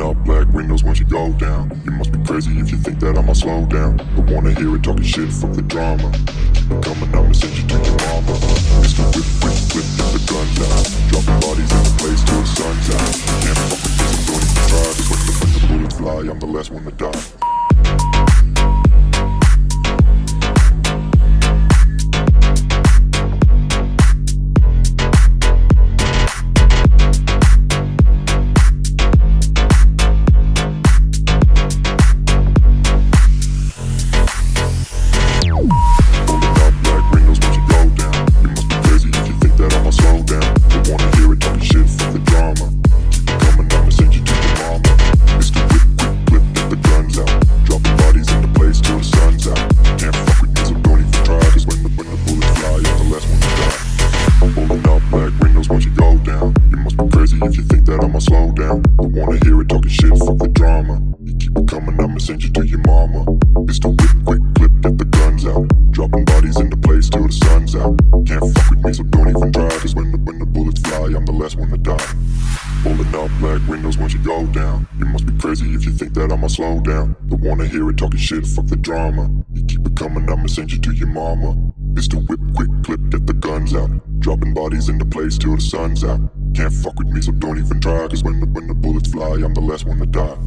up black windows once you go down. You must be crazy if you think that I'ma slow down. Don't wanna hear it talking shit, fuck the drama. Keep it coming, I'ma send you to your mama. Mr. Whip, whip, flip, get the guns out. Dropping bodies in the place till the sun's out. Can't fuck with this, I'm don't even try. Cause when the bullets fly, I'm the last one to die. If you think that I'ma slow down, don't wanna hear it talking shit, fuck the drama. You keep it coming, I'ma send you to your mama. It's the whip, quick clip, get the guns out. Dropping bodies into place till the sun's out. Can't fuck with me, so don't even try. Cause when the bullets fly, I'm the last one to die. Pulling up black windows once you go down. You must be crazy if you think that I'ma slow down. Don't wanna hear it talking shit, fuck the drama. You keep it coming, I'ma send you to your mama. It's the whip, quick clip, get the guns out. Dropping bodies into place till the sun's out. Can't fuck with me, so don't even try. Cause when the bullets fly, I'm the last one to die.